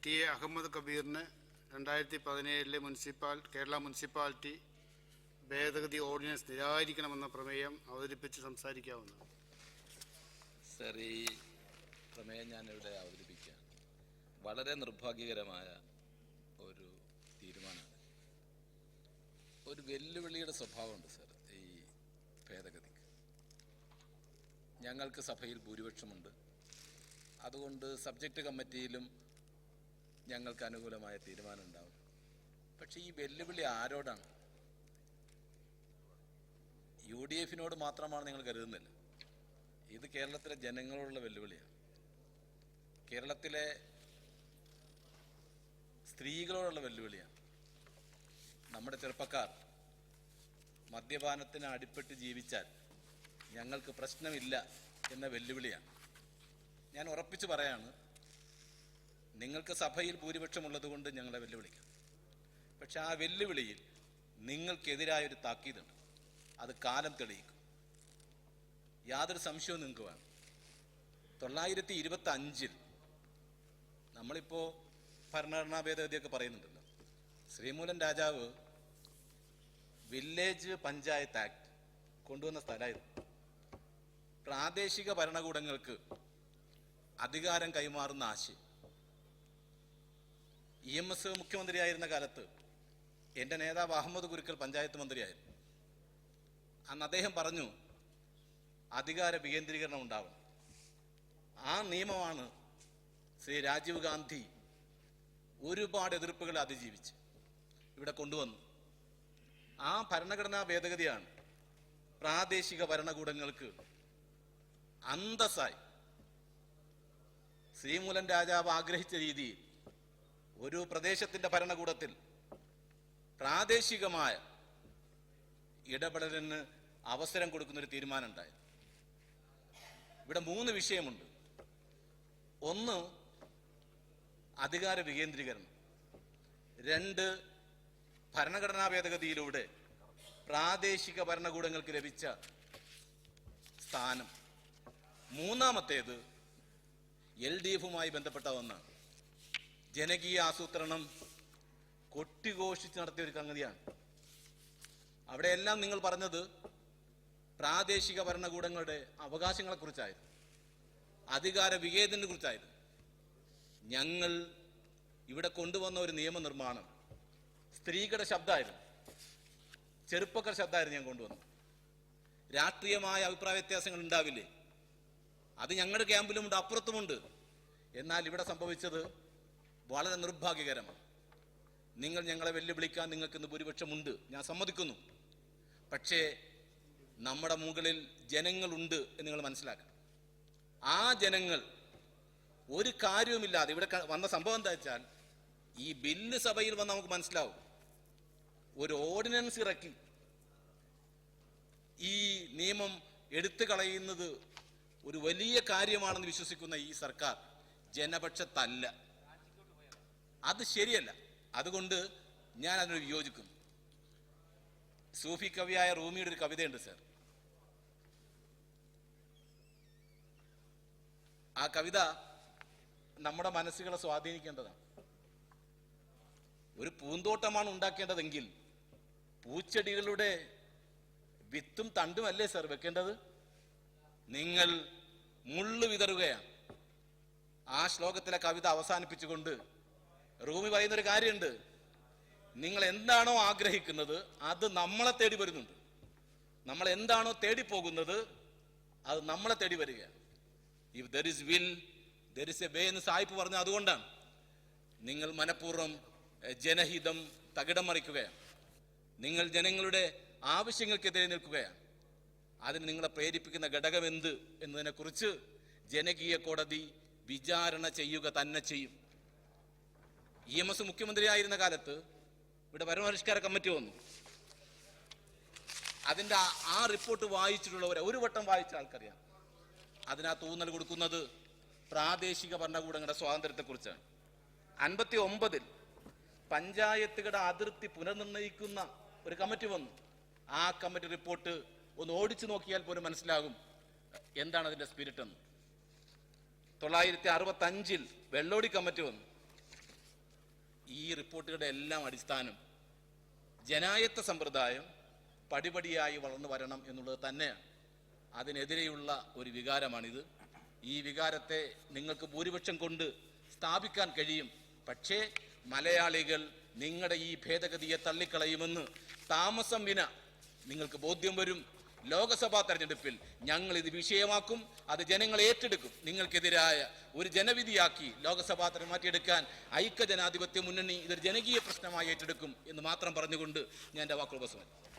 ടി.എ. Ahmed കബീറിന് 2017 Kerala municipality ഭേദഗതി ordinance നിരാകരിക്കണമെന്ന പ്രമേയം അവതരിപ്പിച്ച് സംസാരിക്കാവുന്നതാണ്. സർ, ഈ പ്രമേയം ഞാനിവിടെ അവതരിപ്പിക്കാൻ വളരെ നിർഭാഗ്യകരമായ ഒരു തീരുമാനമാണ്. ഒരു വെല്ലുവിളിയുടെ സ്വഭാവമുണ്ട് സർ ഈ ഭേദഗതിക്ക്. ഞങ്ങൾക്ക് സഭയിൽ ഭൂരിപക്ഷമുണ്ട്. അതുകൊണ്ട് സബ്ജക്റ്റ് കമ്മിറ്റിയിലും ഞങ്ങൾക്ക് അനുകൂലമായ തീരുമാനം ഉണ്ടാവും. പക്ഷേ ഈ വെല്ലുവിളി ആരോടാണ്? UDF-നോട് മാത്രമാണ് നിങ്ങൾ കരുതുന്നില്ല. ഇത് കേരളത്തിലെ ജനങ്ങളോടുള്ള വെല്ലുവിളിയാണ്. കേരളത്തിലെ സ്ത്രീകളോടുള്ള വെല്ലുവിളിയാണ്. നമ്മുടെ ചെറുപ്പക്കാർ മദ്യപാനത്തിന് അടിപ്പെട്ട് ജീവിച്ചാൽ ഞങ്ങൾക്ക് പ്രശ്നമില്ല എന്ന വെല്ലുവിളിയാണ്. ഞാൻ ഉറപ്പിച്ചു പറയാണ്, നിങ്ങൾക്ക് സഭയിൽ ഭൂരിപക്ഷമുള്ളത് കൊണ്ട് ഞങ്ങളെ വെല്ലുവിളിക്കാം. പക്ഷെ ആ വെല്ലുവിളിയിൽ നിങ്ങൾക്കെതിരായൊരു താക്കീതുണ്ട്. അത് കാലം തെളിയിക്കും. യാതൊരു സംശയവും നിങ്ങൾക്ക് വേണം. 925 നമ്മളിപ്പോൾ ഭരണഘടനാ ഭേദഗതിയൊക്കെ പറയുന്നുണ്ടല്ലോ. ശ്രീമൂലൻ രാജാവ് വില്ലേജ് പഞ്ചായത്ത് ആക്ട് കൊണ്ടുവന്ന സ്ഥലമായിരുന്നു. പ്രാദേശിക ഭരണകൂടങ്ങൾക്ക് അധികാരം കൈമാറുന്ന ആശയം EMS മുഖ്യമന്ത്രിയായിരുന്ന കാലത്ത് എൻ്റെ നേതാവ് അഹമ്മദ് കുരുക്കൽ പഞ്ചായത്ത് മന്ത്രിയായിരുന്നു. അന്ന് അദ്ദേഹം പറഞ്ഞു അധികാര വികേന്ദ്രീകരണം ഉണ്ടാവണം. ആ നിയമമാണ് ശ്രീ രാജീവ് ഗാന്ധി ഒരുപാട് എതിർപ്പുകളെ അതിജീവിച്ച് ഇവിടെ കൊണ്ടുവന്നു. ആ ഭരണഘടനാ ഭേദഗതിയാണ് പ്രാദേശിക ഭരണകൂടങ്ങൾക്ക് അന്തസ്സായി ശ്രീമൂലൻ രാജാവ് ആഗ്രഹിച്ച രീതിയിൽ ഒരു പ്രദേശത്തിൻ്റെ ഭരണകൂടത്തിൽ പ്രാദേശികമായ ഇടപെടലിന് അവസരം കൊടുക്കുന്നൊരു തീരുമാനം ഉണ്ടായി. ഇവിടെ 3 വിഷയമുണ്ട്. ഒന്ന്, അധികാര വികേന്ദ്രീകരണം. 2, ഭരണഘടനാ ഭേദഗതിയിലൂടെ പ്രാദേശിക ഭരണകൂടങ്ങൾക്ക് ലഭിച്ച സ്ഥാനം. മൂന്നാമത്തേത് LDF-മായി ബന്ധപ്പെട്ട ഒന്നാണ്. ജനകീയ ആസൂത്രണം കൊട്ടിഘോഷിച്ച് നടത്തിയ ഒരു സംഗതിയാണ്. അവിടെയെല്ലാം നിങ്ങൾ പറഞ്ഞത് പ്രാദേശിക ഭരണകൂടങ്ങളുടെ അവകാശങ്ങളെക്കുറിച്ചായിരുന്നു, അധികാര വികേന്ദ്രീകരണത്തെ കുറിച്ചായിരുന്നു. ഞങ്ങൾ ഇവിടെ കൊണ്ടുവന്ന ഒരു നിയമനിർമ്മാണം സ്ത്രീകളുടെ ശബ്ദമായിരുന്നു, ചെറുപ്പക്കാരുടെ ശബ്ദമായിരുന്നു. ഞാൻ കൊണ്ടുവന്നു. രാഷ്ട്രീയമായ അഭിപ്രായ വ്യത്യാസങ്ങൾ ഉണ്ടാവില്ലേ? അത് ഞങ്ങളുടെ ക്യാമ്പിലുമുണ്ട്, അപ്പുറത്തുമുണ്ട്. എന്നാൽ ഇവിടെ സംഭവിച്ചത് വളരെ നിർഭാഗ്യകരമാണ്. നിങ്ങൾ ഞങ്ങളെ വെല്ലുവിളിക്കാൻ നിങ്ങൾക്ക് ഇന്ന് ഭൂരിപക്ഷമുണ്ട്, ഞാൻ സമ്മതിക്കുന്നു. പക്ഷേ നമ്മുടെ മുകളിൽ ജനങ്ങളുണ്ട് എന്ന് നിങ്ങൾ മനസ്സിലാക്കണം. ആ ജനങ്ങൾ ഒരു കാര്യവുമില്ലാതെ ഇവിടെ വന്ന സംഭവം എന്താ വെച്ചാൽ, ഈ ബില്ല് സഭയിൽ വന്ന് നമുക്ക് മനസ്സിലാവും. ഒരു ഓർഡിനൻസ് ഇറക്കി ഈ നിയമം എടുത്തു കളയുന്നത് ഒരു വലിയ കാര്യമാണെന്ന് വിശ്വസിക്കുന്ന ഈ സർക്കാർ ജനപക്ഷത്തല്ല. അത് ശരിയല്ല. അതുകൊണ്ട് ഞാൻ അതിനോട് വിയോജിക്കുന്നു. സൂഫി കവിയായ റൂമിയുടെ ഒരു കവിതയുണ്ട് സർ. ആ കവിത നമ്മുടെ മനസ്സുകളെ സ്വാധീനിക്കേണ്ടതാണ്. ഒരു പൂന്തോട്ടമാണ് ഉണ്ടാക്കേണ്ടതെങ്കിൽ പൂച്ചെടികളുടെ വിത്തും തണ്ടുമല്ലേ സർ വെക്കേണ്ടത്? നിങ്ങൾ മുള്ളു വിതറുകയാണ്. ആ ശ്ലോകത്തിലെ കവിത അവസാനിപ്പിച്ചുകൊണ്ട് റൂമി പറയുന്നൊരു കാര്യമുണ്ട്. നിങ്ങൾ എന്താണോ ആഗ്രഹിക്കുന്നത് അത് നമ്മളെ തേടി വരുന്നുണ്ട്. നമ്മൾ എന്താണോ തേടിപ്പോകുന്നത് അത് നമ്മളെ തേടി വരികയാണ്. If there is will there is a way എന്ന് സായിപ്പ് പറഞ്ഞത് അതുകൊണ്ടാണ്. നിങ്ങൾ മനഃപൂർവ്വം ജനഹിതം തകിടം മറിക്കുകയാണ്. നിങ്ങൾ ജനങ്ങളുടെ ആവശ്യങ്ങൾക്കെതിരെ നിൽക്കുകയാണ്. അതിന് നിങ്ങളെ പ്രേരിപ്പിക്കുന്ന ഘടകം എന്ത് എന്നതിനെക്കുറിച്ച് ജനകീയ കോടതി വിചാരണ ചെയ്യുക തന്നെ ചെയ്യും. EMS മുഖ്യമന്ത്രിയായിരുന്ന കാലത്ത് ഇവിടെ ഭരണപരിഷ്കാര കമ്മിറ്റി വന്നു. അതിൻ്റെ ആ റിപ്പോർട്ട് വായിച്ചിട്ടുള്ളവരെ ഒരു വട്ടം വായിച്ച ആൾക്കറിയാം. അതിനകത്ത് ഊന്നൽ കൊടുക്കുന്നത് പ്രാദേശിക ഭരണകൂടങ്ങളുടെ സ്വാതന്ത്ര്യത്തെക്കുറിച്ചാണ്. 59 പഞ്ചായത്തുകളുടെ അതിർത്തി പുനർനിർണയിക്കുന്ന ഒരു കമ്മിറ്റി വന്നു. ആ കമ്മിറ്റി റിപ്പോർട്ട് ഒന്ന് ഓടിച്ചു നോക്കിയാൽ പോലും മനസ്സിലാകും എന്താണ് അതിൻ്റെ സ്പിരിറ്റ് എന്ന്. 965 വെള്ളോടി കമ്മിറ്റി വന്നു. ഈ റിപ്പോർട്ടുകളുടെ എല്ലാം അടിസ്ഥാനം ജനായത്ത സമ്പ്രദായം പടിപടിയായി വളർന്നു വരണം എന്നുള്ളത് തന്നെയാണ്. അതിനെതിരെയുള്ള ഒരു വികാരമാണിത്. ഈ വികാരത്തെ നിങ്ങൾക്ക് ഭൂരിപക്ഷം കൊണ്ട് സ്ഥാപിക്കാൻ കഴിയും. പക്ഷേ മലയാളികൾ നിങ്ങളുടെ ഈ ഭേദഗതിയെ തള്ളിക്കളയുമെന്ന് താമസം വിന നിങ്ങൾക്ക് ബോധ്യം വരും. ലോക്സഭാ തെരഞ്ഞെടുപ്പിൽ ഞങ്ങൾ ഇത് വിഷയമാക്കും, അത് ജനങ്ങൾ ഏറ്റെടുക്കും. നിങ്ങൾക്കെതിരായ ഒരു ജനവിധിയാക്കി ലോക്സഭാ തെരഞ്ഞെടുപ്പ് മാറ്റിയെടുക്കാൻ ഐക്യജനാധിപത്യ മുന്നണി ഇതൊരു ജനകീയ പ്രശ്നമായി ഏറ്റെടുക്കും എന്ന് മാത്രം പറഞ്ഞുകൊണ്ട് ഞാൻ എൻ്റെ വാക്കുകൾ ഉപസംഹരിക്കുന്നു.